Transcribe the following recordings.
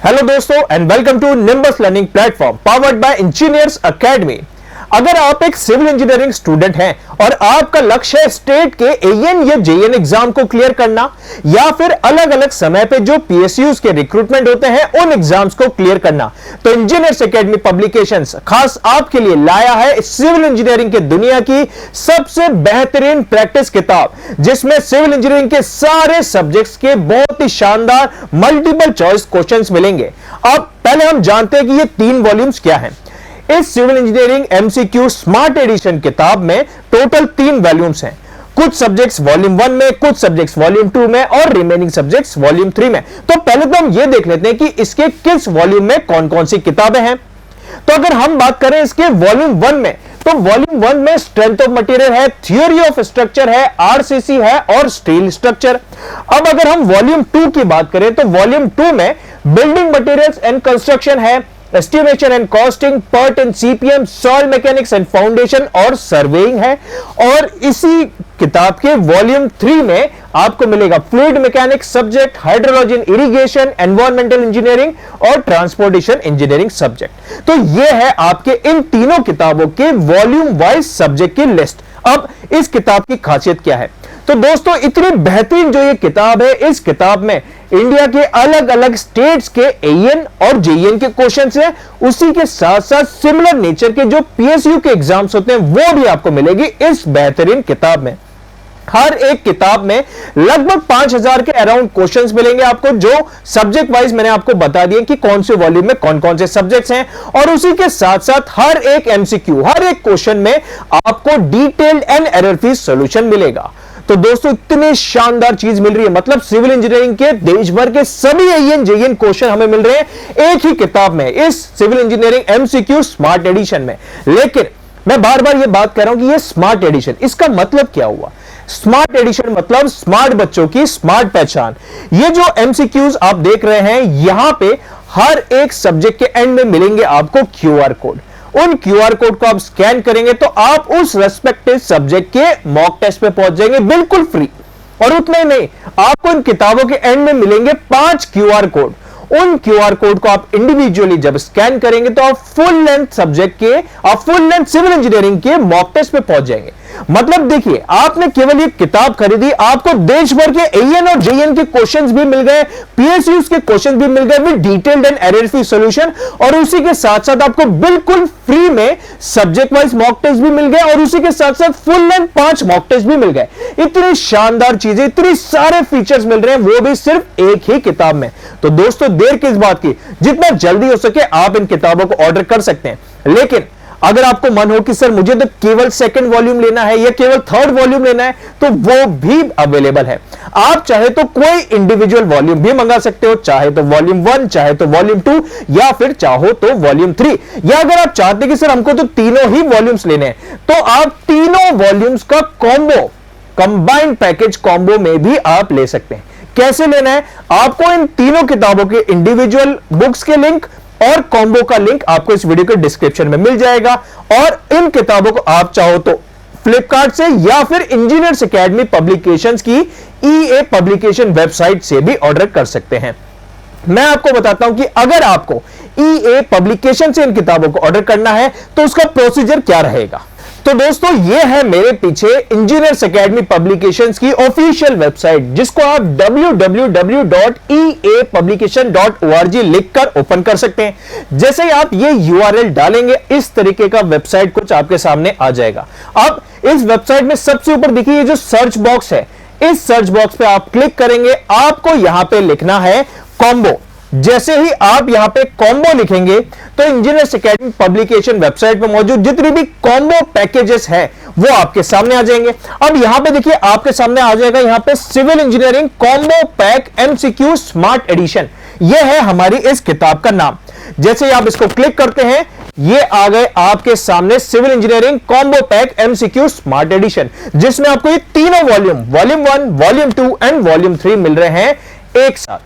Hello दोस्तों and welcome to Nimbus learning platform powered by engineers academy. अगर आप एक सिविल इंजीनियरिंग स्टूडेंट हैं और आपका लक्ष्य है स्टेट के एएन या जेएन एग्जाम को क्लियर करना या फिर अलग अलग समय पे जो पीएसयूज के रिक्रूटमेंट होते हैं उन एग्जाम्स को क्लियर करना, तो इंजीनियर्स एकेडमी पब्लिकेशंस खास आपके लिए लाया है सिविल इंजीनियरिंग की दुनिया की सबसे बेहतरीन प्रैक्टिस किताब, जिसमें सिविल इंजीनियरिंग के सारे सब्जेक्ट्स के बहुत ही शानदार मल्टीपल चॉइस क्वेश्चंस मिलेंगे। अब पहले हम जानते हैं कि ये 3 वॉल्यूम्स क्या हैं। इस civil engineering MCQ smart edition किताब में टोटल 3 वॉल्यूम्स हैं। कुछ सब्जेक्ट्स वॉल्यूम 1 में, कुछ सब्जेक्ट्स वॉल्यूम 2 में और रिमेनिंग सब्जेक्ट्स वॉल्यूम 3 में। तो पहले तो हम ये देख लेते हैं कि इसके किस वॉल्यूम में कौन कौन सी किताबें हैं। तो अगर हम बात करें इसके वॉल्यूम 1 में, तो वॉल्यूम 1 में स्ट्रेंथ ऑफ मटेरियल है, थ्योरी ऑफ स्ट्रक्चर है, आरसीसी है और स्टील स्ट्रक्चर। अब अगर हम वॉल्यूम 2 की बात करें तो वॉल्यूम 2 में बिल्डिंग मटेरियल्स एंड कंस्ट्रक्शन है, estimation and costing, PERT and CPM, soil mechanics and foundation और सर्वेइंग है। और इसी किताब के वॉल्यूम 3 में आपको मिलेगा fluid mechanics subject, hydrology and irrigation, environmental engineering और ट्रांसपोर्टेशन इंजीनियरिंग सब्जेक्ट। तो यह है आपके इन तीनों किताबों के वॉल्यूम वाइज सब्जेक्ट की लिस्ट। अब इस किताब की खासियत क्या है? तो दोस्तों इतनी बेहतरीन जो ये किताब है, इस किताब में इंडिया के अलग अलग स्टेट्स के एएन और जेईएन के क्वेश्चंस हैं, उसी के साथ साथ सिमिलर नेचर के जो पीएसयू के एग्जाम्स होते हैं वो भी आपको मिलेगी इस बेहतरीन किताब में। हर एक किताब में लगभग 5000 के अराउंड क्वेश्चंस मिलेंगे आपको, जो सब्जेक्ट वाइज मैंने आपको बता दिए कि कौन से वॉल्यूम में कौन कौन से सब्जेक्ट्स हैं। और उसी के साथ साथ हर एक एमसीक्यू, हर एक क्वेश्चन में आपको detailed and error free solution मिलेगा। तो दोस्तों इतनी शानदार चीज मिल रही है, मतलब सिविल इंजीनियरिंग के देश भर के सभी एएन जेईएन क्वेश्चन हमें मिल रहे हैं एक ही किताब में, इस civil engineering MCQ smart edition में। लेकिन मैं बार बार यह बात कर रहा हूं कि यह स्मार्ट एडिशन, इसका मतलब क्या हुआ? स्मार्ट एडिशन मतलब स्मार्ट बच्चों की स्मार्ट पहचान। ये जो एमसीक्यूज आप देख रहे हैं, यहां पे हर एक सब्जेक्ट के एंड में मिलेंगे आपको क्यूआर कोड। उन क्यूआर कोड को आप स्कैन करेंगे तो आप उस रेस्पेक्टिव सब्जेक्ट के मॉक टेस्ट पे पहुंच जाएंगे बिल्कुल फ्री। और उतना ही नहीं, आपको इन किताबों के एंड में मिलेंगे 5 क्यूआर कोड। उन क्यूआर कोड को आप इंडिविजुअली जब स्कैन करेंगे तो आप फुल लेंथ सब्जेक्ट के, आप फुल लेंथ सिविल इंजीनियरिंग के मॉक टेस्ट पे पहुंच जाएंगे। मतलब देखिए, आपने केवल एक किताब खरीदी, आपको देश भर के एएन और जेईएन के क्वेश्चंस भी मिल गए, पीएसयूज के क्वेश्चंस भी मिल गए with detailed and error free solution, और उसी के साथ साथ आपको बिल्कुल फ्री में सब्जेक्ट वाइज मॉक टेस्ट भी मिल गए और उसी के साथ साथ फुल लेंथ 5 मॉक टेस्ट भी मिल गए। इतनी शानदार चीजें, इतनी सारे फीचर्स मिल रहे हैं, वो भी सिर्फ एक ही किताब में। तो दोस्तों देर किस बात की, जितना जल्दी हो सके आप इन किताबों को ऑर्डर कर सकते हैं। लेकिन अगर आपको मन हो कि सर मुझे तो केवल 2nd वॉल्यूम लेना है या केवल 3rd वॉल्यूम लेना है, तो वो भी अवेलेबल है। आप चाहे तो कोई इंडिविजुअल वॉल्यूम भी मंगा सकते हो, चाहे तो वॉल्यूम 1, चाहे तो वॉल्यूम 2 या फिर चाहो तो वॉल्यूम 3। या अगर आप चाहते हैं कि सर हमको तो तीनों ही वॉल्यूम्स लेने हैं, तो आप तीनों वॉल्यूम्स का कॉम्बो, कंबाइंड पैकेज कॉम्बो में भी आप ले सकते हैं। कैसे लेना है? आपको इन तीनों किताबों के इंडिविजुअल बुक्स के लिंक और कॉम्बो का लिंक आपको इस वीडियो के डिस्क्रिप्शन में मिल जाएगा। और इन किताबों को आप चाहो तो फ्लिपकार्ट से या फिर इंजीनियर्स एकेडमी पब्लिकेशंस की ईए पब्लिकेशन वेबसाइट से भी ऑर्डर कर सकते हैं। मैं आपको बताता हूं कि अगर आपको ईए पब्लिकेशन से इन किताबों को ऑर्डर करना है तो उसका प्रोसीजर क्या रहेगा। तो दोस्तों ये है मेरे पीछे इंजीनियर्स एकेडमी पब्लिकेशंस की ऑफिशियल वेबसाइट, जिसको आप www.eapublication.org लिखकर ओपन कर सकते हैं। जैसे ही आप ये यूआरएल डालेंगे, इस तरीके का वेबसाइट कुछ आपके सामने आ जाएगा। अब इस वेबसाइट में सबसे ऊपर देखिए ये जो सर्च बॉक्स है, इस सर्च बॉक्स पे आप क्लिक करेंगे, आपको यहां पे लिखना है कॉम्बो। जैसे ही आप यहां पे कॉम्बो लिखेंगे तो इंजीनियर्स एकेडमी पब्लिकेशन वेबसाइट पे मौजूद जितनी भी कॉम्बो पैकेजेस है वो आपके सामने आ जाएंगे। अब यहां पे देखिए आपके सामने आ जाएगा यहां पे civil engineering combo pack MCQ smart edition, ये है हमारी इस किताब का नाम। जैसे ही आप इसको क्लिक करते हैं, ये आ गए आपके सामने civil engineering combo pack MCQ smart edition, जिसमें आपको ये तीनों volume, volume 1, volume 2 and volume 3 मिल रहे हैं एक साथ।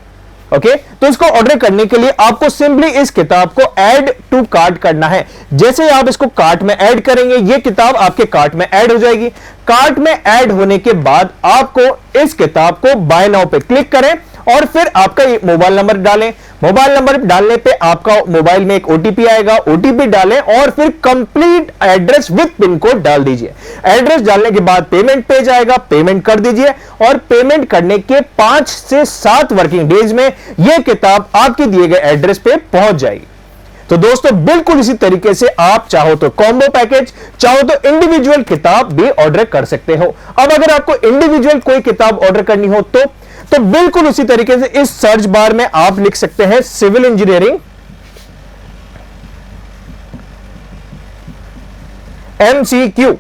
ओके, तो इसको ऑर्डर करने के लिए आपको सिंपली इस किताब को ऐड टू कार्ट करना है। जैसे आप इसको कार्ट में ऐड करेंगे, ये किताब आपके कार्ट में ऐड हो जाएगी। कार्ट में ऐड होने के बाद आपको इस किताब को बाय नाउ पे क्लिक करें और फिर आपका मोबाइल नंबर डालें। मोबाइल नंबर डालने पे आपका मोबाइल में एक ओटीपी आएगा, ओटीपी डालें और फिर complete address with pin code डाल दीजिए। एड्रेस डालने के बाद पेमेंट पेज आएगा, पेमेंट कर दीजिए और पेमेंट करने के 5 से 7 वर्किंग डेज में यह किताब आपके दिए गए एड्रेस पे पहुंच जाएगी। तो दोस्तों बिल्कुल इसी तरीके से आप चाहो तो कॉम्बो पैकेज, चाहो तो इंडिविजुअल किताब भी ऑर्डर कर सकते हो। अब अगर आपको इंडिविजुअल कोई किताब ऑर्डर करनी हो तो बिल्कुल उसी तरीके से इस सर्च बार में आप लिख सकते हैं सिविल इंजीनियरिंग एमसीक्यू।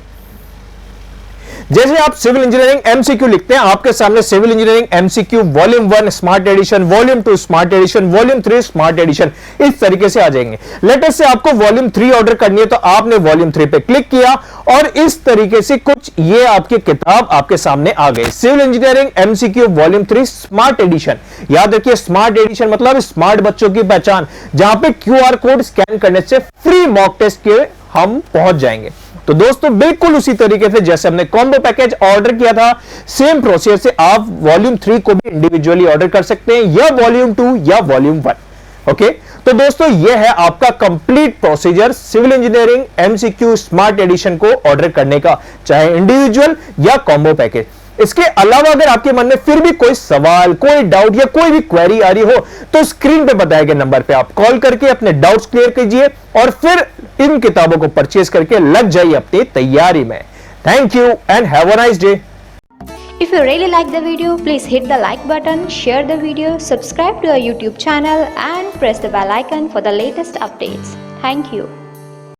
जैसे आप सिविल इंजीनियरिंग एमसीक्यू लिखते हैं, आपके सामने civil engineering MCQ volume 1 smart edition, volume 2 smart edition, volume 3 smart edition, इस तरीके से आ जाएंगे। लेटेस्ट से आपको वॉल्यूम 3 ऑर्डर करनी है तो आपने वॉल्यूम 3 पे क्लिक किया और इस तरीके से कुछ ये आपकी किताब आपके सामने आ गई, civil engineering MCQ volume 3 smart edition. याद रखिए स्मार्ट एडिशन मतलब स्मार्ट बच्चों की पहचान, जहां पे क्यूआर कोड स्कैन करने से फ्री मॉक टेस्ट के हम पहुंच जाएंगे। तो दोस्तों बिल्कुल उसी तरीके से जैसे हमने कॉम्बो पैकेज ऑर्डर किया था, सेम प्रोसेस से आप वॉल्यूम 3 को भी इंडिविजुअली ऑर्डर कर सकते हैं, या वॉल्यूम 2 या वॉल्यूम 1। ओके, तो दोस्तों यह है आपका complete procedure civil engineering MCQ smart edition को ऑर्डर करने का, चाहे इंडिविजुअल या कॉम्बो पैकेज। इसके अलावा अगर आपके मन में फिर भी कोई सवाल, कोई डाउट या कोई भी क्वेरी आ रही हो तो स्क्रीन पे बताए गए नंबर पे आप कॉल करके अपने डाउट्स क्लियर कीजिए और फिर इन किताबों को परचेज करके लग जाइए अपनी तैयारी में। Thank you and have a nice day. If you really like the video, please hit the like button, share the video, subscribe to our YouTube channel and press the bell icon for the latest updates. Thank you.